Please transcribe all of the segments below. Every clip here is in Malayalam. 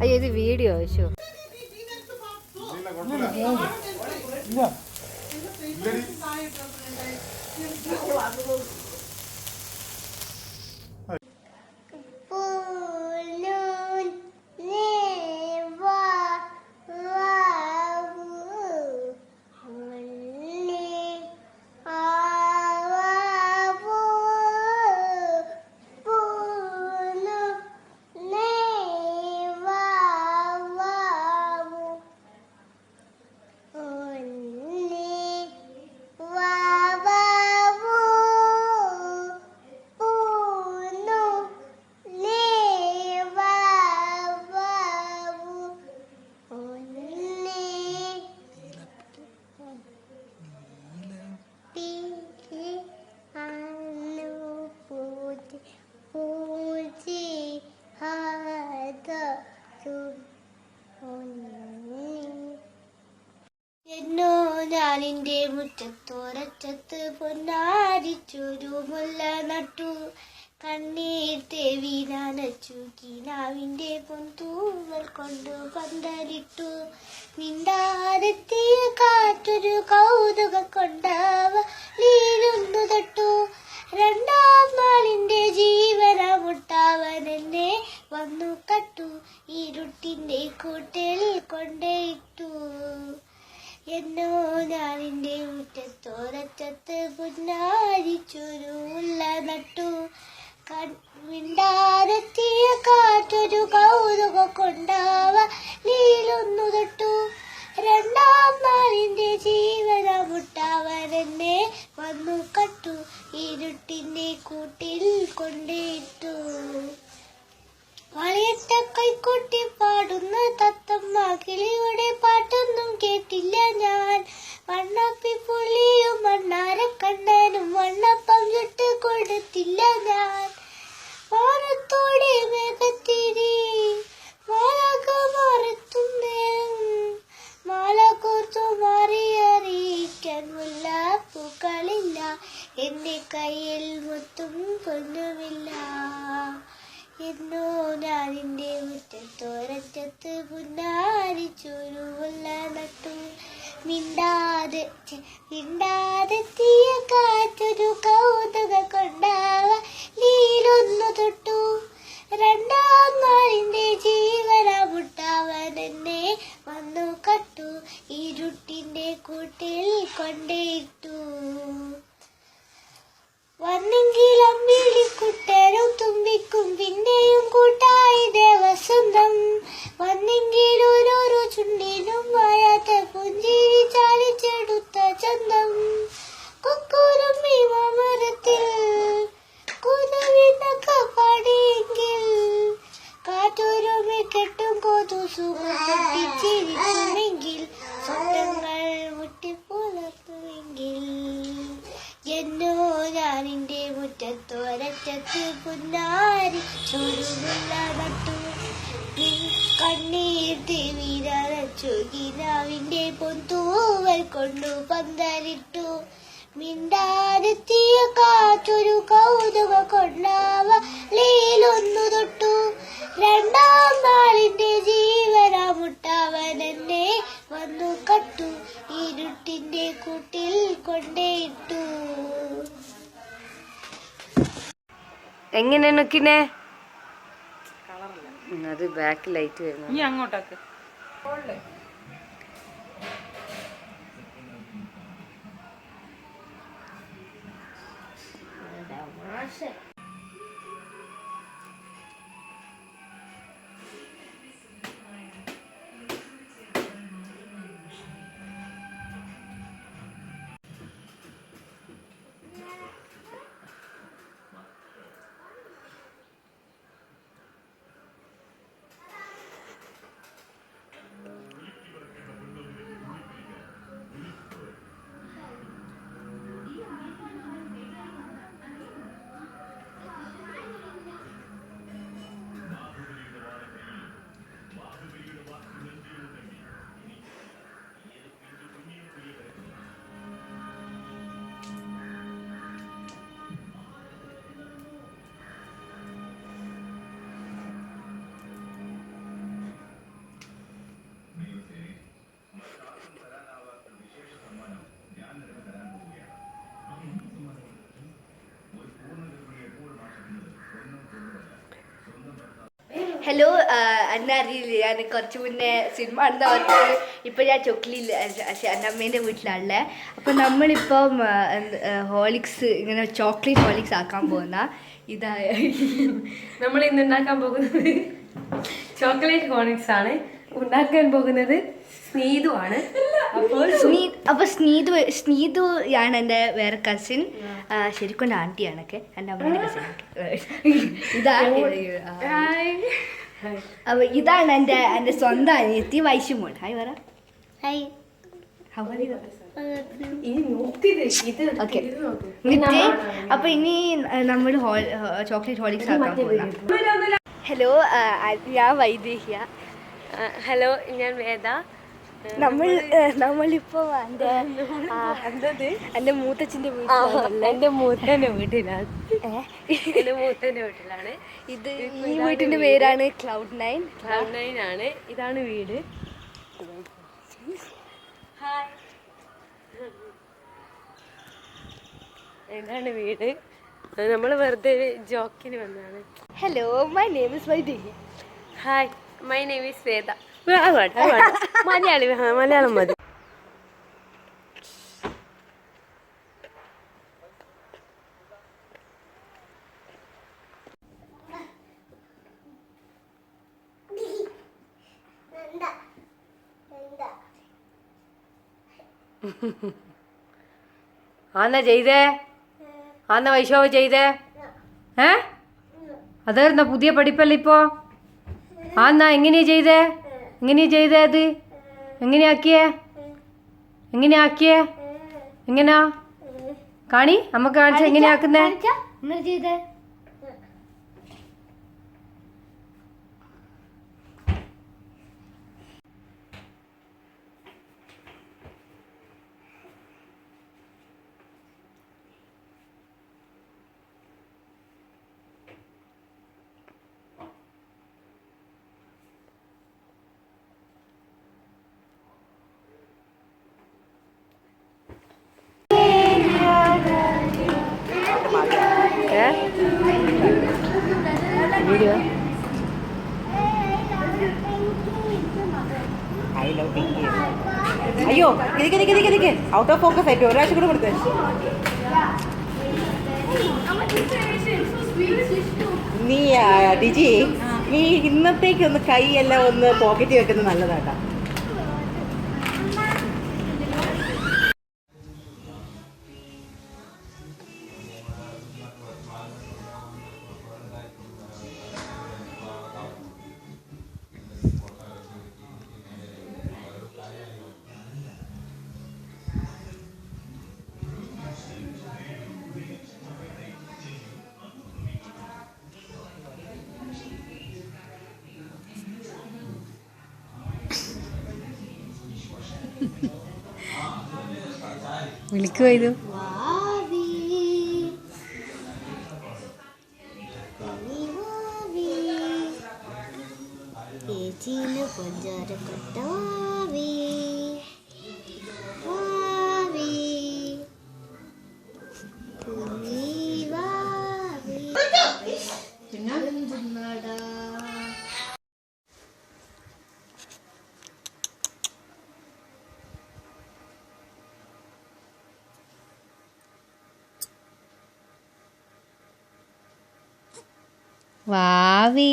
അയ്യോ ഇത് വീഡിയോ ശോ. ഞാനിന്റെ മുറ്റത്തോരറ്റത്ത് പൊന്നാരിച്ചൊരു മുല്ല നട്ടു. കണ്ണീർ തേവി നനച്ചു കിനാവിന്റെ പൊന്തൂവൽ കൊണ്ട് പന്തലിട്ടു. മിണ്ടാതെത്തിയ കാറ്റൊരു കൗതുക കൊണ്ടവ നീലൊന്നു തൊട്ടു. രണ്ടാം നാളിന്റെ ജീവന മുട്ടാവൻ എന്നെ വന്നു കട്ടു. ഇരുട്ടിന്റെ കൂട്ടിൽ കൊണ്ടേയിട്ടു. എന്നോ ഞാനിന്റെ മുറ്റത്തോരറ്റത്ത് പുന്നാരിച്ചൊരു മുല്ല നട്ടു. മിണ്ടാതെത്തിയ കാറ്റൊരു കൗതുക കൊണ്ടാവ നീലൊന്നു തൊട്ടു. രണ്ടാം നാളിന്റെ ജീവന മുട്ടാവനെന്നെ വന്നു കട്ടു. ഇരുട്ടിന്റെ കൂട്ടിൽ കൊണ്ടേയിട്ടു. വളയിട്ട കൈക്കൊട്ടി പാടുന്ന തത്തമ്മ കിളിയുടെ പാട്ടൊന്നും കേട്ടില്ല ഞാൻ. വണ്ണപ്പിപ്പുള്ളിയും മണ്ണാരക്കണ്ണനും വണ്ണപ്പം ചുട്ട് കൊടുത്തില്ല ഞാൻ. മാനത്തോടെ മേഘത്തിരി മാലക മാറത്തും നേരം മാല കോർത്തു മാറിയറിയിക്കാൻ മുല്ലപ്പൂക്കളില്ല. എന്റെ കയ്യിൽ മുത്തും പൊന്നുമില്ല. എന്നോ ഞാനിന്റെ മുറ്റത്തോരറ്റത്ത് പുന്നാരിച്ചൊരു മുല്ല നട്ടു. മിണ്ടാതെത്തിയ കാറ്റൊരു കൗതുക കൊണ്ടാവ നീലൊന്നു തൊട്ടു. രണ്ടാം നാളിന്റെ ജീവന മുട്ടാവൻ എന്നെ വന്നു കട്ടു. ഇരുട്ടിന്റെ കൂട്ടിൽ കൊണ്ടേയിട്ടു. വന്നെങ്കിൽ അമ്പിളിക്കുട്ടനും തുമ്പിക്കും പിന്നെയും കൂട്ടായി ദേവസ്വന്തം. വന്നെങ്കിൽ ഓരോരോ ചുണ്ടിനും മായാത്ത പുഞ്ചിരി ചാലിച്ചെടുത്ത ചന്തം. കൊക്കൂരമ്മി മാമരത്തിൽ കുതവിനൊക്കെ പാടിയെങ്കിൽ കാറ്റോരമ്മി കെട്ടും കൊതു സുഖിച്ചിരിക്കുമെങ്കിൽ സ്വപ്നങ്ങൾ മുട്ടിപ്പുലർത്തുമെങ്കിൽ. എന്നോ ഞാനിന്റെ മുറ്റത്തോരറ്റത്ത് പുന്നാരി ചുരുമുല്ല നട്ടു. കണ്ണീർ തേവി നനച്ചു കിനാവിന്റെ പൊന്തൂവൽ കൊണ്ടു പന്തലിട്ടു. മിണ്ടാതെത്തിയ കാറ്റൊരു കൗതുക കൊണ്ടാവ ലീലൊന്നു തൊട്ടു. രണ്ടാം നാളിന്റെ ജീവന മുട്ടാവനെന്നെ വന്നു കട്ടു. ഇരുട്ടിന്റെ കൂട്ടിൽ കൊണ്ടേയിട്ടു. എങ്ങനെ നോക്കിനെ അത് ബാക്ക് ലൈറ്റ് വരുന്നു. ഇനി അങ്ങോട്ടൊക്കെ ഹലോ, എന്നെ അറിയില്ല. ഞാൻ കുറച്ച് മുന്നേ സിനിമ കണ്ടാ പറഞ്ഞത്. ഇപ്പം ഞാൻ ചൊക്ലിയില്ല, എൻ്റെ അമ്മേൻ്റെ വീട്ടിലാണല്ലേ. അപ്പം നമ്മളിപ്പം ഹോളിക്സ് ഇങ്ങനെ ചോക്ലേറ്റ് ഹോളിക്സ് ആക്കാൻ പോകുന്ന ഇതായ നമ്മൾ ഇന്ന് ഉണ്ടാക്കാൻ പോകുന്നത് ചോക്ലേറ്റ് ഹോളിക്സ് ആണ്. ഉണ്ടാക്കാൻ പോകുന്നത് സ്നീതു ആണ്. അപ്പോൾ സ്നീതു ആണ് എൻ്റെ വേറെ കസിൻ. ശരിക്കും എൻ്റെ ആൻറ്റിയാണൊക്കെ, എൻ്റെ അമ്മേൻ്റെ കസിൻ. അപ്പോൾ ഇതാണ് എൻ്റെ സ്വന്തം അനിയത്തി വൈശുമോൾ. ഹായ് പറ. ഹായ്. അപ്പൊ ഇനി നമ്മൾ ചോക്ലേറ്റ് ഹോളിക്സ് ആക്കാൻ പോകാം. ഹലോ, ഞാൻ വൈദേഹ്യ. ഹലോ, ഞാൻ വേദ. നമ്മളിപ്പോ എന്റെ മൂത്തച്ഛന്റെ വീട്ടിലാണ്. എന്റെ മൂത്തന്റെ വീട്ടിലാണ്. ഇത് ഈ വീട്ടിന്റെ പേരാണ് Cloud9 ആണ്. ഇതാണ് വീട്. ഇതാണ് വീട്. നമ്മൾ വെറുതെ ജോക്കിന് വന്നതാണ്. Hello, my name is Vaidehi. Hi, my name is Veda. Malayalam മതി. ആന്നാ ചെയ്തേ? ആന്ന വൈശോഭ ചെയ്തേ? അതായിരുന്ന പുതിയ പഠിപ്പല്ലേ ഇപ്പോ? ആന്നാ എങ്ങനെയാ ചെയ്തേ? അത് എങ്ങനെയാക്കിയേ? എങ്ങനെയാ കാണി? നമുക്ക് കാണിച്ച എങ്ങനെയാക്കുന്നേ? ചെയ്തേ? വീഡിയോ അയ്യോ ഔട്ട് ഓഫ് ഫോക്കസ് ആയിട്ട് ഒരാഴ്ച കൂടെ കൊടുത്തേ. നീ ഡിജി, നീ ഇന്നത്തേക്ക് ഒന്ന് കൈയെല്ലാം ഒന്ന് പോക്കറ്റിൽ വെക്കുന്നത് നല്ലതാട്ടാ. വിളിക്കുവോ ഇത്? വാവി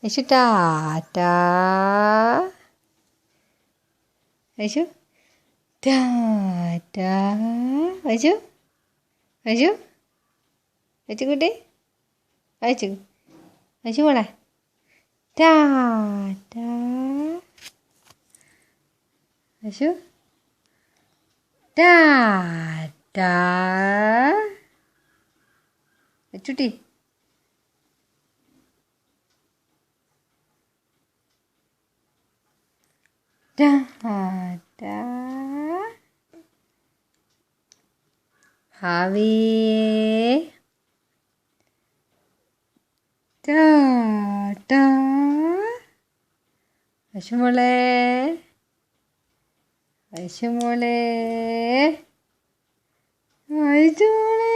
യേശു ടാറ്റാ. യേശു ടാറ്റാ. യേശു യേശു അച്ചുകുട്ടി അച്ചു അച്ചു മോളെ ടാറ്റാ അച്ചു ടാറ്റാ അച്ചുട്ടി ടാറ്റാ ഹാവി ടാറ്റാ അശുമോളെ അശുമോളെ അശുമോളെ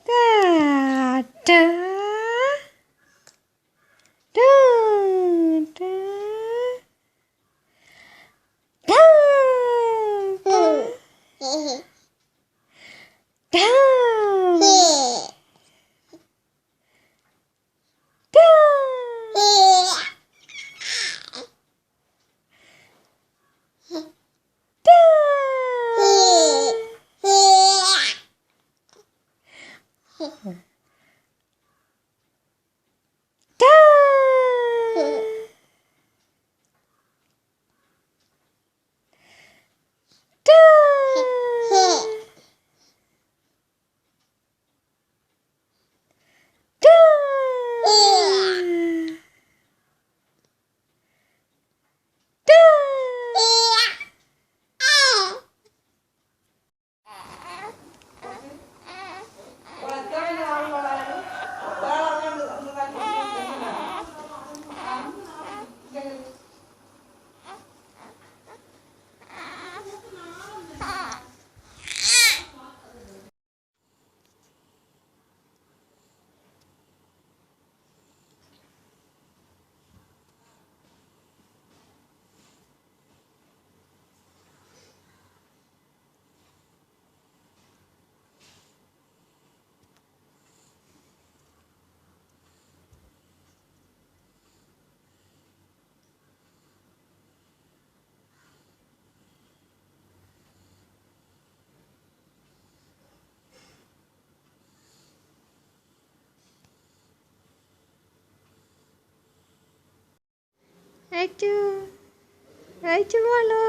ടാറ്റാ ടാറ്റാ അച്ചു അച്ചു മോളോ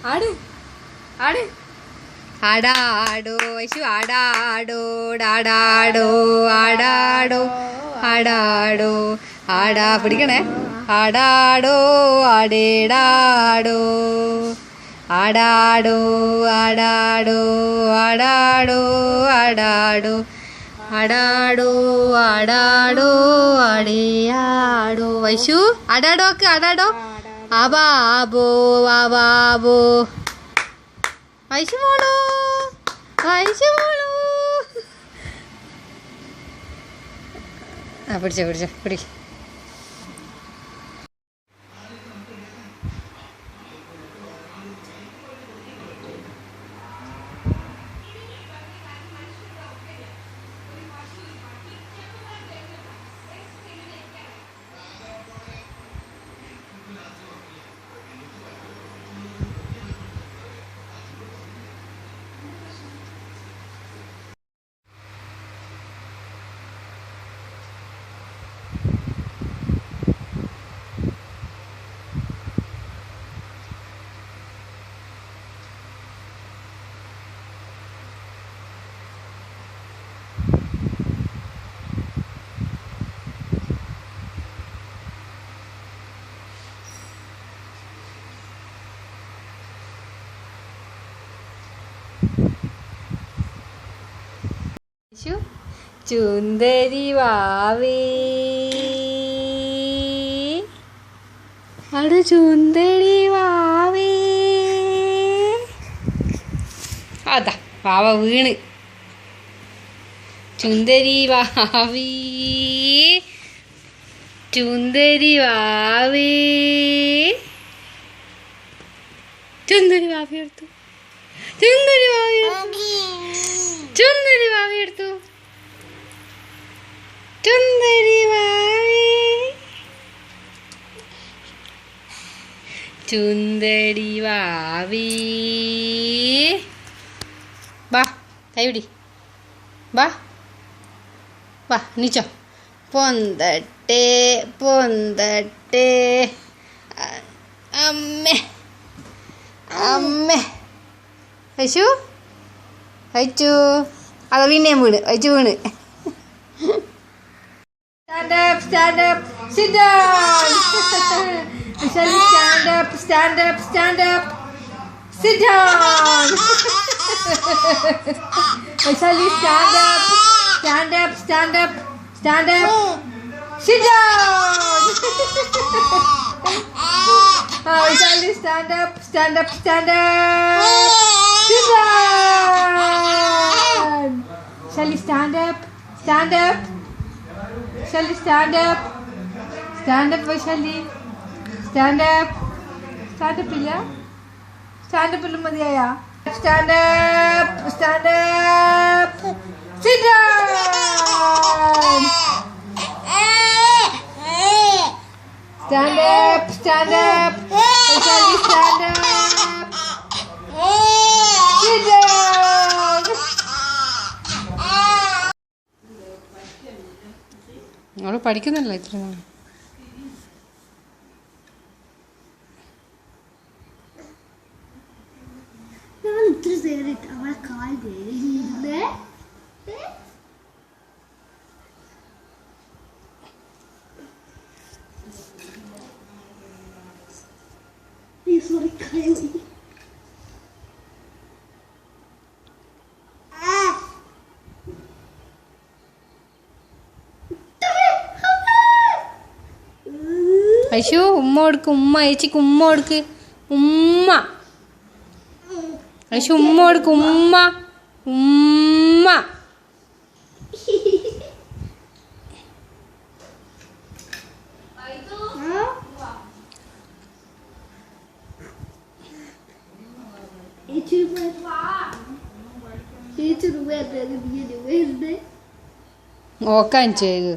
ആട് ആട് ആടാടോ ഐശു ആടാടോ ഡാടാടോ ആടാടോ ആടാടോ ആടാ പിടിക്കണേ ആടാടോ ആടേടാടോ ആടാടോ ആടാടോ ആടാടോ ആടാടോ ആടാടോ ആടാടോ ആടേയാടോ ഐശു ആടാടോ ഒക്കെ ആടാടോ ആബാബോ ആബാബോ ഐശു മോളോ ഐശു മോളോ ആ പിടിച്ചോ പിടിച്ചോ പിടി ചുന്ദരി വാവേ അവിടെ ചുന്ദരി വാവേ. അതാ വാവ വീണ്. ചുന്ദരി വാവി ചുന്ദരി വാവേ. ചുന്ദരി വാവി എടുത്തു. ചുന്ദരി വാവി ചുന്ദരി വാവി എടുത്തു. ചുന്ദരി വാവി ചുന്ദരി വാവി. വാ കൈപിടി. വാ വാ നീച്ചോ. പൊന്തട്ടെ പൊന്തട്ടെ. അമ്മേ അമ്മേ. അയച്ചു അയച്ചു. അത് പിന്നെയും വീണ്. അയച്ചു വീണ്. Stand up, stand up, sit down. Vishali, stand up, stand up, stand up, sit down. Vishali, stand up, stand up, stand up, stand up, sit down. Vishali, stand up, stand up, stand up, sit down. Vishali, stand up, stand up. Vaishali, stand up. Stand up, Vaishali. Stand up. Stand up, ഇല്ല. Stand up ഇല്ല മതിയായ. Stand up. Stand up. Sit down. Stand up. Stand up. Vaishali, stand up. Sit down. അവള് പഠിക്കുന്നില്ല ഇത്ര നാൾ. ഇത്ര നേരിട്ട് അവളെ കാൽ നേരിടുന്നേ. സോറി കൈ ഐശു ഉമ്മ കൊടുക്ക്. ഉമ്മ ചേച്ചിക്ക് ഉമ്മ കൊടുക്ക്. ഉമ്മ ഐശു ഉമ്മ കൊടുക്ക്. ഉമ്മ ഉമ്മ. ഓക്കാൻ ചെയ്ത്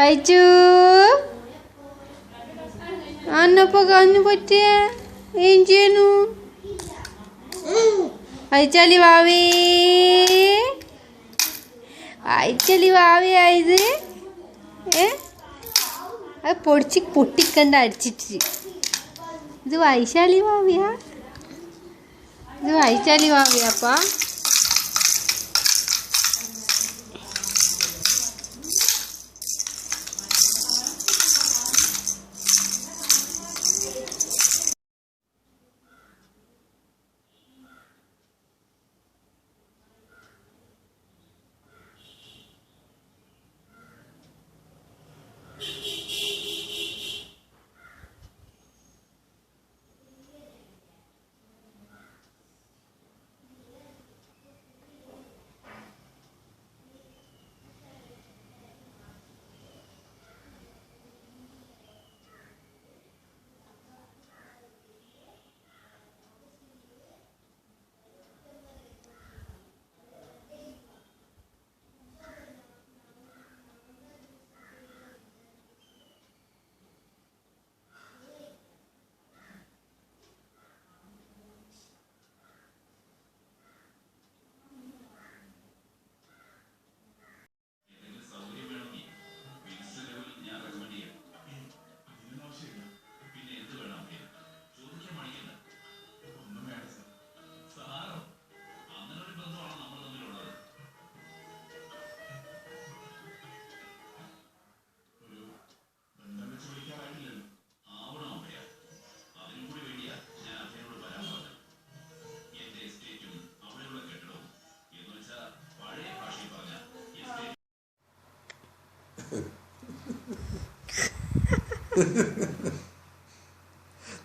അയച്ചു. അന്നപ്പോ കഞ്ഞു പറ്റിയ ഏം ചെയ്യണു. അയച്ചാലി വാവേ അയച്ചാലി വാവയായത്. അത് പൊട്ടിക്കണ്ട അടിച്ചിട്ട്. ഇത് വൈശാലി വാവിയാ. ഇത് വൈശാലി വാവിയാപ്പാ.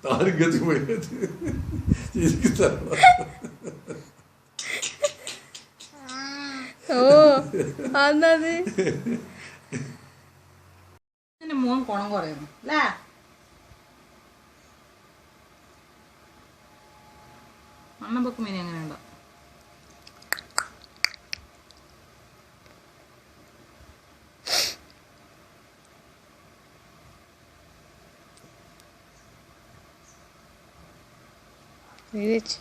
താനും കത്തി പോയിട്ട് ചിരിക്കുന്ന ഓ അന്നത് മോൻ കുണം കുറയുന്നു അല്ലേ? മണ്ണം വെക്കും ഇനി എങ്ങനെ ഉണ്ടോ? വിളിച്ച്